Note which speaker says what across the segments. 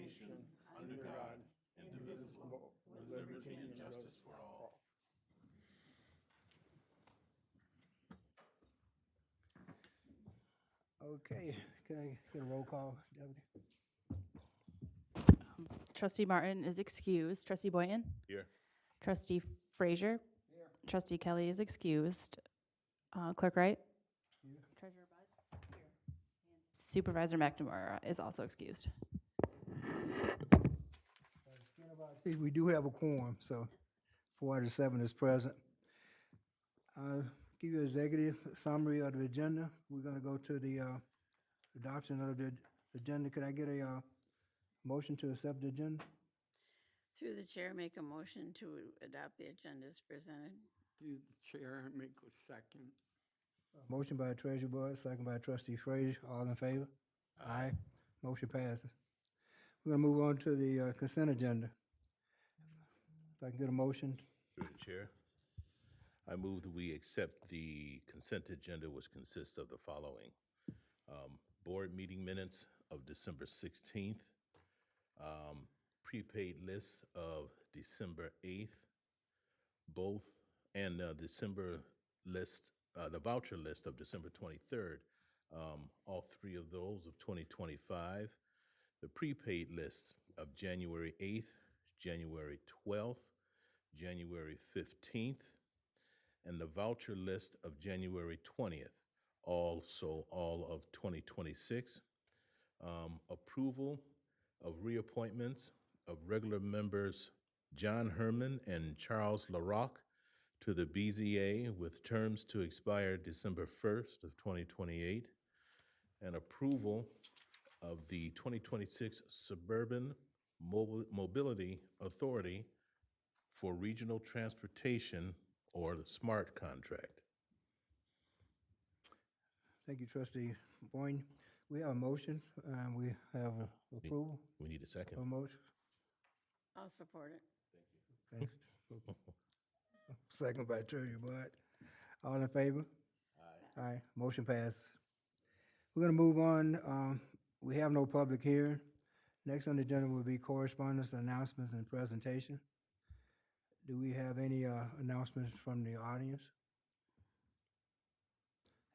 Speaker 1: nation, under God, indivisible, with liberty and justice for all.
Speaker 2: Okay, can I get a roll call, Deputy?
Speaker 3: Trustee Martin is excused. Trustee Boynton?
Speaker 1: Here.
Speaker 3: Trustee Frazier? Here. Trustee Kelly is excused. Clerk Wright?
Speaker 2: Here.
Speaker 3: Treasurer Bud? Here. And Supervisor McNamara is also excused.
Speaker 2: See, we do have a quorum, so 4 out of 7 is present. I'll give you an executive summary of the agenda. We're gonna go to the adoption of the agenda. Could I get a motion to accept the agenda?
Speaker 4: Through the chair, make a motion to adopt the agenda as presented.
Speaker 5: Through the chair, make a second.
Speaker 2: Motion by Treasurer Bud, second by Trustee Frazier. All in favor? Aye. Motion passes. We're gonna move on to the consent agenda. If I can get a motion.
Speaker 1: Through the chair, I move that we accept the consent agenda, which consists of the following. Board meeting minutes of December 16th, prepaid lists of December 8th, both, and December list, the voucher list of December 23rd, all three of those of 2025, the prepaid lists of January 8th, January 12th, January 15th, and the voucher list of January 20th, also all of 2026. Approval of reappointments of regular members John Herman and Charles LaRock to the BZA with terms to expire December 1st of 2028, and approval of the 2026 Suburban Mobility Authority for Regional Transportation, or the SMART contract.
Speaker 2: Thank you, Trustee Boyne. We have a motion, and we have approval
Speaker 1: We need a
Speaker 2: of a
Speaker 1: second.
Speaker 2: motion.
Speaker 4: I'll support it.
Speaker 2: Okay. Second by Treasurer Bud. All in favor? Aye. Aye, motion passes. We're gonna move on. We have no public hearing. Next on the agenda will be correspondence, announcements, and presentation. Do we have any announcements from the audience?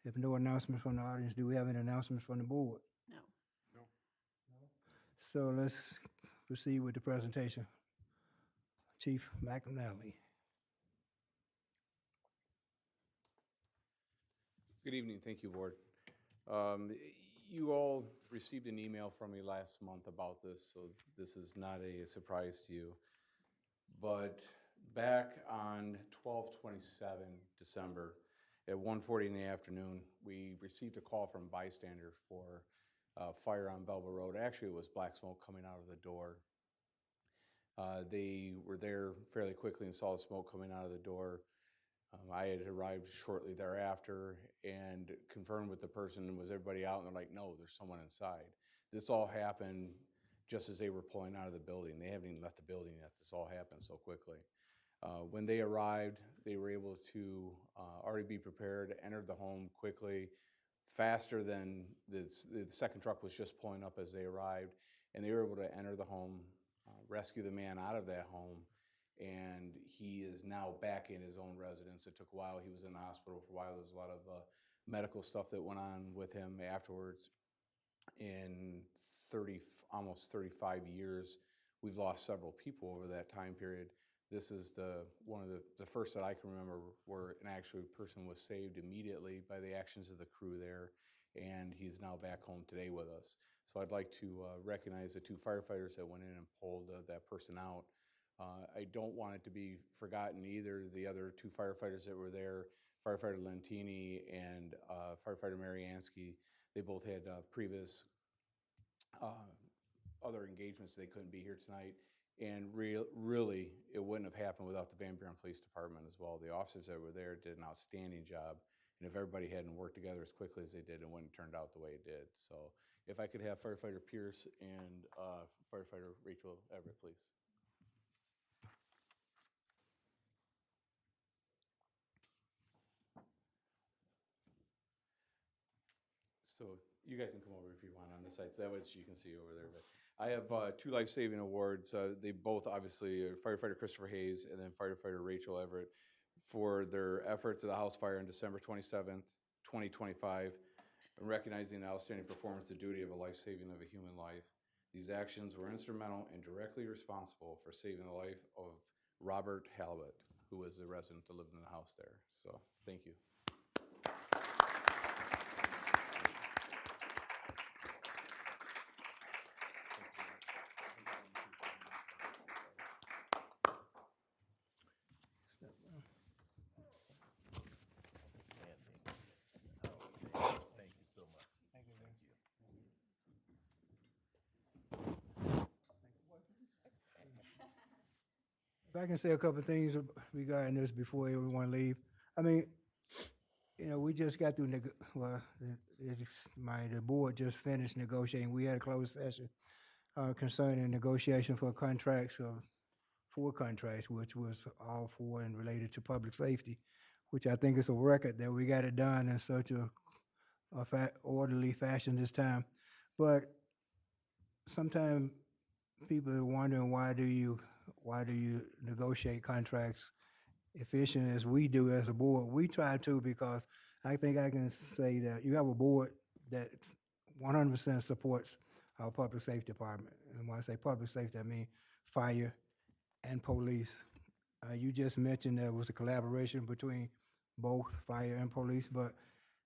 Speaker 2: If no announcements from the audience, do we have any announcements from the board?
Speaker 4: No.
Speaker 2: So let's proceed with the presentation. Chief McNally.
Speaker 6: Good evening. Thank you, Board. You all received an email from me last month about this, so this is not a surprise to you. But back on 12/27 December at 1:40 in the afternoon, we received a call from a bystander for fire on Belleville Road. Actually, it was black smoke coming out of the door. They were there fairly quickly and saw the smoke coming out of the door. I had arrived shortly thereafter and confirmed with the person, was everybody out? And they're like, no, there's someone inside. This all happened just as they were pulling out of the building. They haven't even left the building yet. This all happened so quickly. When they arrived, they were able to already be prepared, entered the home quickly, faster than the second truck was just pulling up as they arrived. And they were able to enter the home, rescue the man out of that home, and he is now back in his own residence. It took a while. He was in the hospital for a while. There was a lot of medical stuff that went on with him afterwards. In almost 35 years, we've lost several people over that time period. This is one of the first that I can remember where an actual person was saved immediately by the actions of the crew there, and he's now back home today with us. So I'd like to recognize the 2 firefighters that went in and pulled that person out. I don't want it to be forgotten either. The other 2 firefighters that were there, Firefighter Lentini and Firefighter Mariansky, they both had previous other engagements. They couldn't be here tonight. And really, it wouldn't have happened without the Van Buren Police Department as well. The officers that were there did an outstanding job. And if everybody hadn't worked together as quickly as they did, it wouldn't have turned out the way it did. So if I could have Firefighter Pierce and Firefighter Rachel Everett, please. So You guys can come over if you want on the sites. That way you can see over there. But I have 2 life-saving awards. They both obviously are firefighter Christopher Hayes and then firefighter Rachel Everett for their efforts at the house fire on December 27th, 2025, and recognizing the outstanding performance and duty of a life-saving of a human life. These actions were instrumental and directly responsible for saving the life of Robert Halbert, who was a resident that lived in the house there. So, thank you.
Speaker 1: Thank you so much. Thank you.
Speaker 2: If I can say a couple of things regarding this before everyone leave. I mean, we just got through, the board just finished negotiating. We had a closed session concerning negotiation for contracts of 4 contracts, which was all 4 and related to public safety, which I think is a record that we got it done in such a orderly fashion this time. But sometimes people are wondering why do you negotiate contracts efficient as we do as a board? We try to, because I think I can say that you have a board that 100% supports our public safety department. And when I say public safety, I mean fire and police. You just mentioned there was a collaboration between both fire and police, but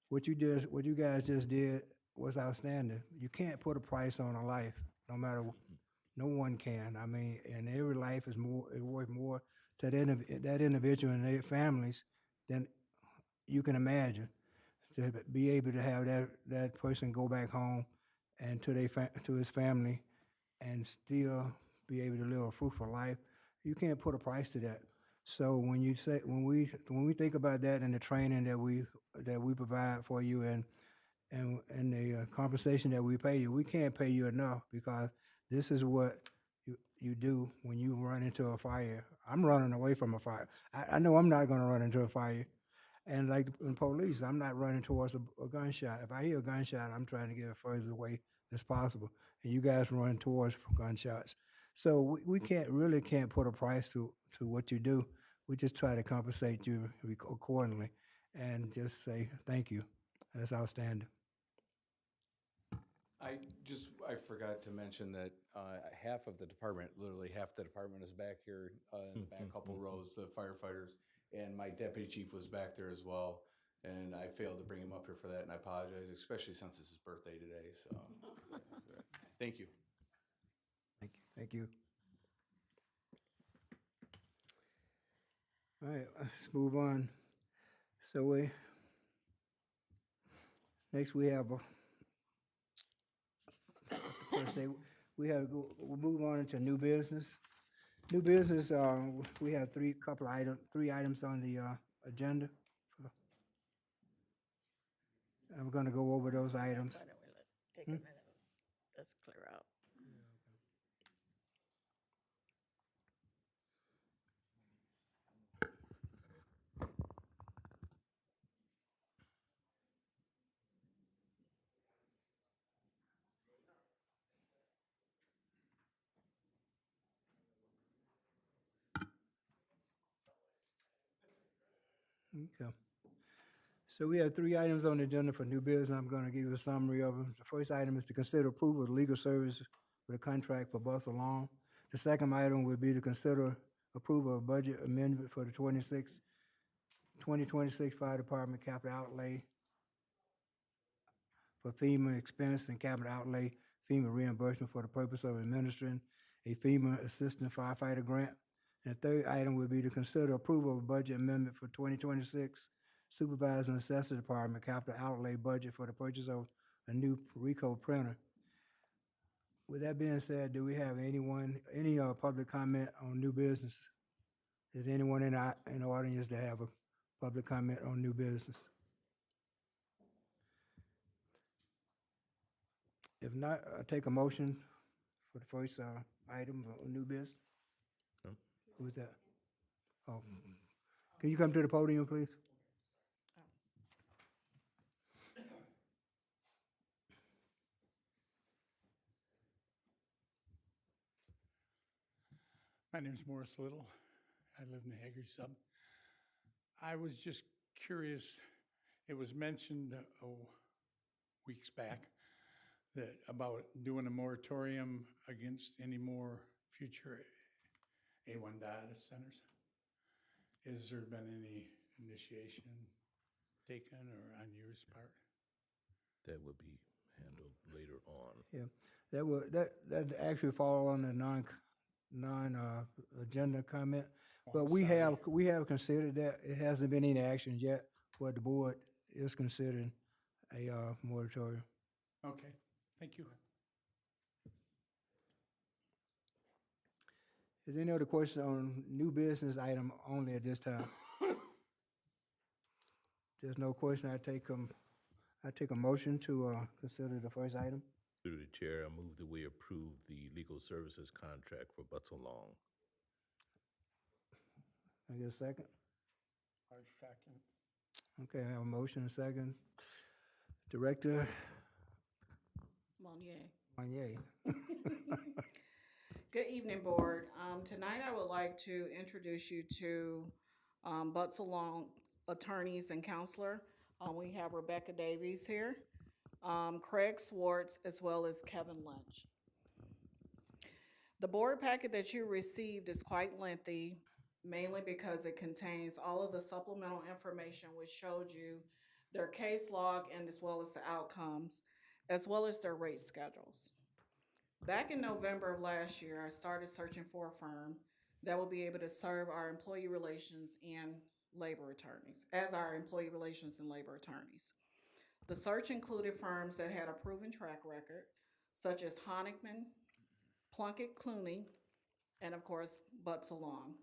Speaker 2: what you guys just did was outstanding. You can't put a price on a life, no matter. No one can. I mean, and every life is worth more to that individual and their families than you can imagine. To be able to have that person go back home and to his family and still be able to live a fruitful life, you can't put a price to that. So when we think about that and the training that we provide for you and the compensation that we pay you, we can't pay you enough, because this is what you do when you run into a fire. I'm running away from a fire. I know I'm not going to run into a fire. And like in police, I'm not running towards a gunshot. If I hear a gunshot, I'm trying to get as further away as possible. And you guys run towards gunshots. So we can't put a price to what you do. We just try to compensate you accordingly and just say thank you. That's outstanding.
Speaker 6: I forgot to mention that half of the department, literally half the department is back here in the back couple rows, the firefighters, and my deputy chief was back there as well. And I failed to bring him up here for that, and I apologize, especially since it's his birthday today. So, thank you.
Speaker 2: Thank you. All right, let's move on. So next we have we'll move on into new business. New business, we have three items on the agenda. I'm gonna go over those items.
Speaker 4: Why don't we take a minute? Let's clear out.
Speaker 2: Okay. So we have 3 items on the agenda for new business. I'm gonna give you a summary of them. The first item is to consider approval of legal service for the contract for bus alarm. The second item would be to consider approval of budget amendment for the 2026 Fire Department capital outlay for FEMA expense and capital outlay FEMA reimbursement for the purpose of administering a FEMA Assistant Firefighter Grant. And the third item would be to consider approval of budget amendment for 2026 Supervisor and Assessor Department capital outlay budget for the purchase of a new Ricoh printer. With that being said, do we have any public comment on new business? Is anyone in the audience that have a public comment on new business? If not, I'll take a motion for the first item of new business. Who's that? Oh, can you come to the podium, please?
Speaker 7: My name's Morris Little. I live in the Hagerty Sub. I was just curious, it was mentioned weeks back that about doing a moratorium against any more future A1 data centers. Has there been any initiation taken or on your part?
Speaker 1: That would be handled later on.
Speaker 2: Yeah, that actually fall on the agenda comment.
Speaker 7: Oh,
Speaker 2: But
Speaker 7: I'm
Speaker 2: we
Speaker 7: sorry.
Speaker 2: have considered that. It hasn't been any action yet, but the board is considering a moratorium.
Speaker 7: Okay, thank you.
Speaker 2: Is there any other question on new business item only at this time? There's no question. I take a motion to consider the first item.
Speaker 1: Through the chair, I move that we approve the legal services contract for Butzel Long.
Speaker 2: I get a second?
Speaker 5: I second.
Speaker 2: Okay, I have a motion and a second. Director
Speaker 8: Monier.
Speaker 2: Monier.
Speaker 8: Good evening, Board. Tonight I would like to introduce you to Butzel Long attorneys and counselor. We have Rebecca Davies here, Craig Swartz, as well as Kevin Lynch. The board packet that you received is quite lengthy, mainly because it contains all of the supplemental information which showed you their case log and as well as the outcomes, as well as their rate schedules. Back in November of last year, I started searching for a firm that will be able to serve our employee relations and labor attorneys, as our employee relations and labor attorneys. The search included firms that had a proven track record, such as Honigman, Plunkett Clooney, and of course, Butzel Long.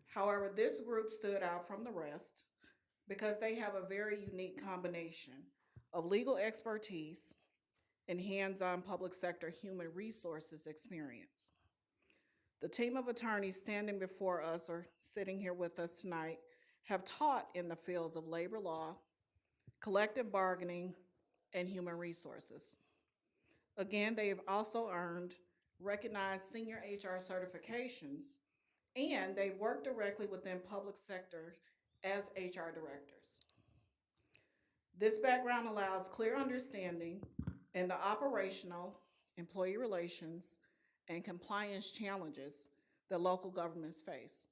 Speaker 8: However, this group stood out from the rest because they have a very unique combination of legal expertise and hands-on public sector human resources experience. The team of attorneys standing before us or sitting here with us tonight have taught in the fields of labor law, collective bargaining, and human resources. Again, they have also earned recognized senior HR certifications, and they've worked directly within public sector as HR directors. This background allows clear understanding in the operational, employee relations, and compliance challenges that local governments face.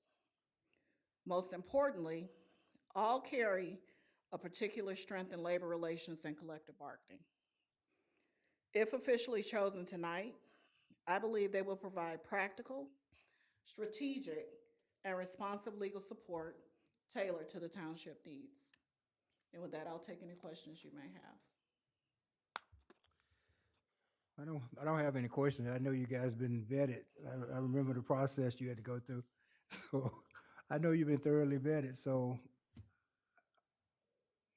Speaker 8: Most importantly, all carry a particular strength in labor relations and collective bargaining. If officially chosen tonight, I believe they will provide practical, strategic, and responsive legal support tailored to the township needs. And with that, I'll take any questions you may have.
Speaker 2: I don't have any questions. I know you guys been vetted. I remember the process you had to go through. So I know you've been thoroughly vetted, so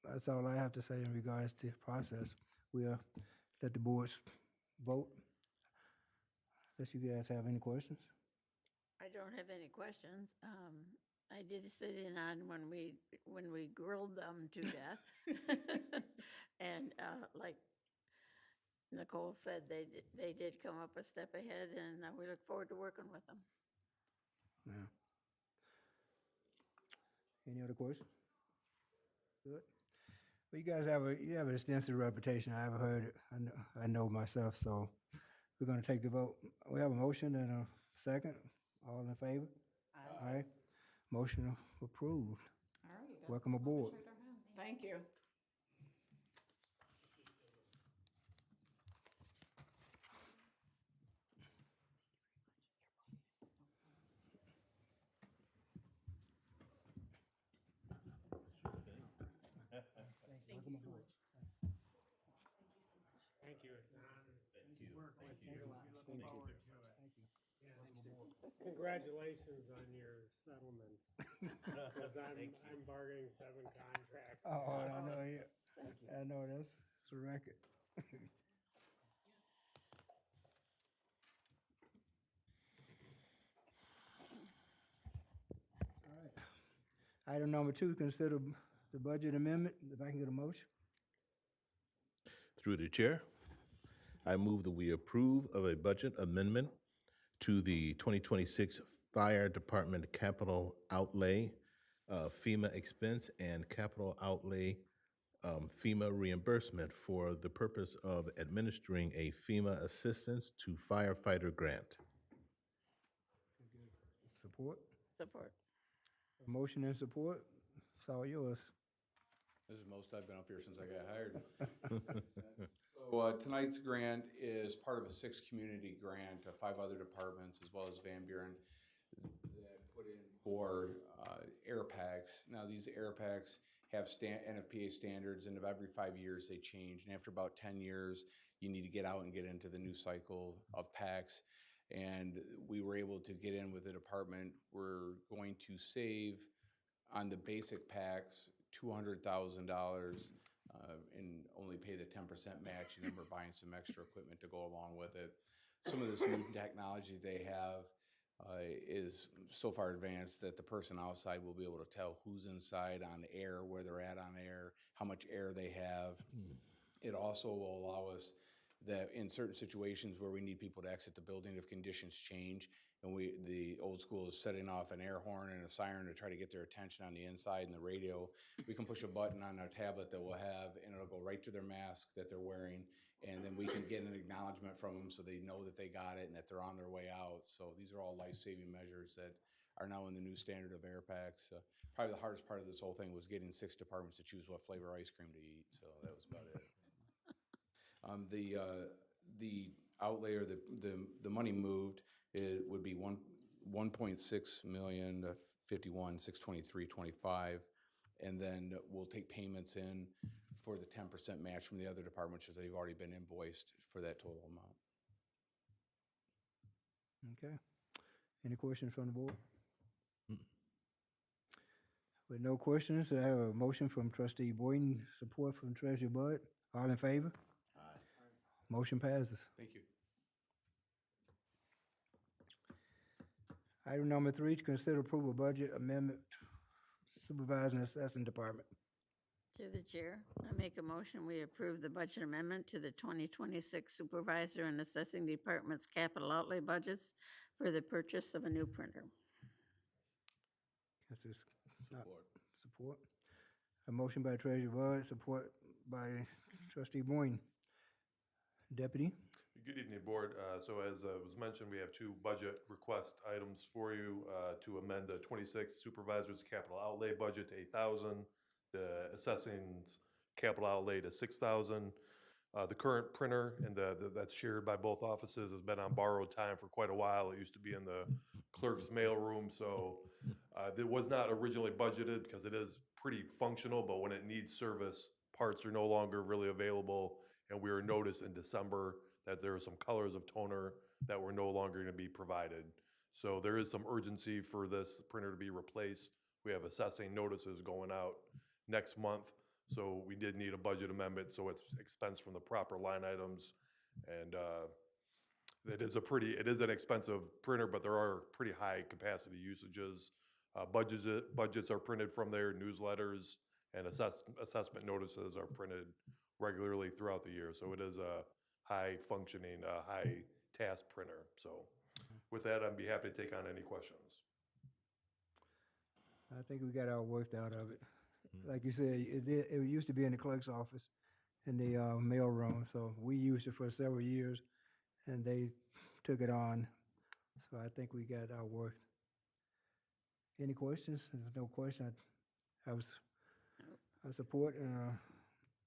Speaker 2: that's all I have to say in regards to the process. We'll let the boards vote. Unless you guys have any questions?
Speaker 4: I don't have any questions. I did sit in on when we grilled them to death. And like Nicole said, they did come up a step ahead, and we look forward to working with them.
Speaker 2: Yeah. Any other questions? Good. Well, you guys you have an extensive reputation. I've heard it. I know myself, so we're gonna take the vote. We have a motion and a second. All in favor? Aye. Aye. Motion approved.
Speaker 8: All right, you guys.
Speaker 2: Welcome aboard.
Speaker 8: Thank you.
Speaker 2: Welcome aboard.
Speaker 5: Thank you, it's an honor.
Speaker 1: Thank you.
Speaker 5: Work with you. We look
Speaker 2: Thank you.
Speaker 5: forward to it.
Speaker 2: Thank you.
Speaker 5: Yeah.
Speaker 2: Welcome aboard.
Speaker 5: Congratulations on your settlement. Because I'm bargaining 7 contracts.
Speaker 2: Oh, I know, yeah. I know, that's a record. All right. Item number 2, consider the budget amendment. If I can get a motion?
Speaker 1: Through the chair, I move that we approve of a budget amendment to the 2026 fire department capital outlay, FEMA expense, and capital outlay FEMA reimbursement for the purpose of administering a FEMA assistance to firefighter grant.
Speaker 2: Support?
Speaker 4: Support.
Speaker 2: Motion and support. It's all yours.
Speaker 6: This is the most I've been up here since I got hired. So tonight's grant is part of a 6-community grant, 5 other departments, as well as Van Buren, that put in for air packs. Now, these air packs have NFPA standards, and every 5 years they change. And after about 10 years, you need to get out and get into the new cycle of packs. And we were able to get in with the department. We're going to save on the basic packs $200,000 and only pay the 10% match, and then we're buying some extra equipment to go along with it. Some of this new technology they have is so far advanced that the person outside will be able to tell who's inside on air, where they're at on air, how much air they have. It also will allow us that in certain situations where we need people to exit the building, if conditions change, and the old school is setting off an air horn and a siren to try to get their attention on the inside and the radio, we can push a button on our tablet that we'll have, and it'll go right to their mask that they're wearing, and then we can get an acknowledgement from them so they know that they got it and that they're on their way out. So these are all life-saving measures that are now in the new standard of air packs. Probably the hardest part of this whole thing was getting 6 departments to choose what flavor ice cream to eat, so that was about it. The outlay or the money moved, it would be 1.6 million to 51,623.25, and then we'll take payments in for the 10% match from the other departments, because they've already been invoiced for that total amount.
Speaker 2: Okay. Any questions from the board? With no questions, I have a motion from trustee Boyden, support from treasurer Bud. All in favor?
Speaker 6: Aye.
Speaker 2: Motion passes.
Speaker 6: Thank you.
Speaker 2: Item number 3, to consider approval budget amendment, supervising assessing department.
Speaker 4: To the chair, I make a motion, we approve the budget amendment to the 2026 supervisor and assessing department's capital outlay budgets for the purchase of a new printer.
Speaker 2: That's just support. A motion by treasurer Bud, support by trustee Boyden. Deputy?
Speaker 9: Good evening, Board. So as was mentioned, we have 2 budget request items for you to amend the 26 supervisor's capital outlay budget to $8,000, the assessing's capital outlay to $6,000. The current printer and that's shared by both offices has been on borrowed time for quite a while. It used to be in the clerk's mail room, so it was not originally budgeted because it is pretty functional, but when it needs service, parts are no longer really available, and we were noticed in December that there are some colors of toner that were no longer going to be provided. So there is some urgency for this printer to be replaced. We have assessing notices going out next month, so we did need a budget amendment, so it's expense from the proper line items. And it is an expensive printer, but there are pretty high capacity usages. Budgets are printed from there, newsletters and assessment notices are printed regularly throughout the year. So it is a high functioning, high task printer. So with that, I'd be happy to take on any questions.
Speaker 2: I think we got all worked out of it. Like you said, it used to be in the clerk's office, in the mail room, so we used it for several years, and they took it on. So I think we got our worth. Any questions? If there's no question, I support,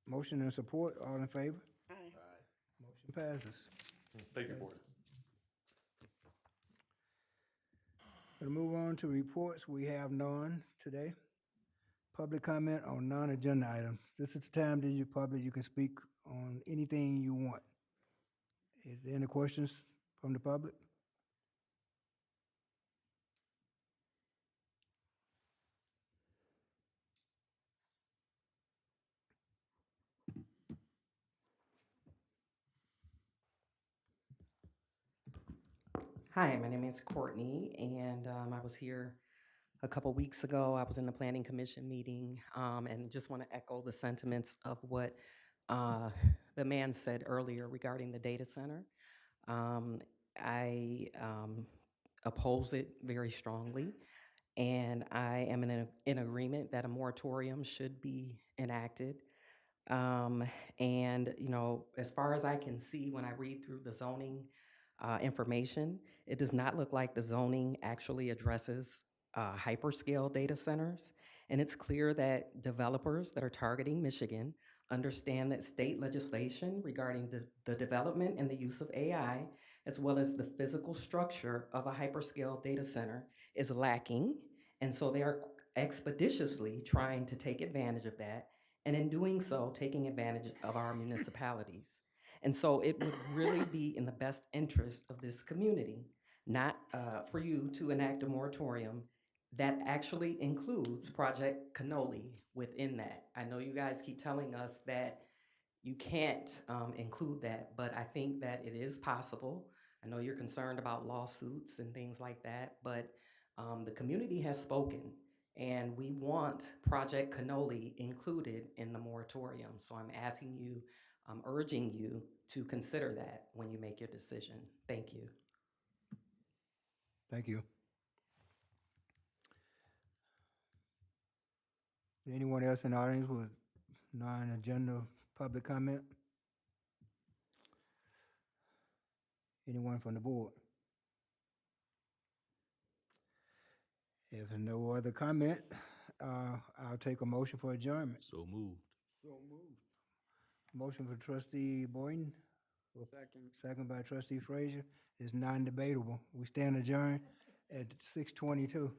Speaker 2: motion and support. All in favor?
Speaker 4: Aye.
Speaker 2: Motion passes.
Speaker 9: Thank you, Board.
Speaker 2: We'll move on to reports. We have none today. Public comment on non-agenda items. This is the time that you can speak on anything you want. Is there any questions from the public?
Speaker 10: Hi, my name is Courtney, and I was here a couple weeks ago. I was in the Planning Commission meeting, and just want to echo the sentiments of what the man said earlier regarding the data center. I oppose it very strongly. And I am in agreement that a moratorium should be enacted. And, you know, as far as I can see, when I read through the zoning information, it does not look like the zoning actually addresses hyperscale data centers. And it's clear that developers that are targeting Michigan understand that state legislation regarding the development and the use of AI, as well as the physical structure of a hyperscale data center, is lacking. And so they are expeditiously trying to take advantage of that, and in doing so, taking advantage of our municipalities. And so it would really be in the best interest of this community, not for you to enact a moratorium that actually includes Project Cannoli within that. I know you guys keep telling us that you can't include that, but I think that it is possible. I know you're concerned about lawsuits and things like that, but the community has spoken, and we want Project Cannoli included in the moratorium. So I'm asking you, I'm urging you to consider that when you make your decision. Thank you.
Speaker 2: Thank you. Anyone else in the audience with non-agenda public comment? Anyone from the board? If no other comment, I'll take a motion for adjournment.
Speaker 1: So moved.
Speaker 2: Motion for trustee Boyden. Second by trustee Frazier. It's non-debatable. We stand adjourned at 6:22.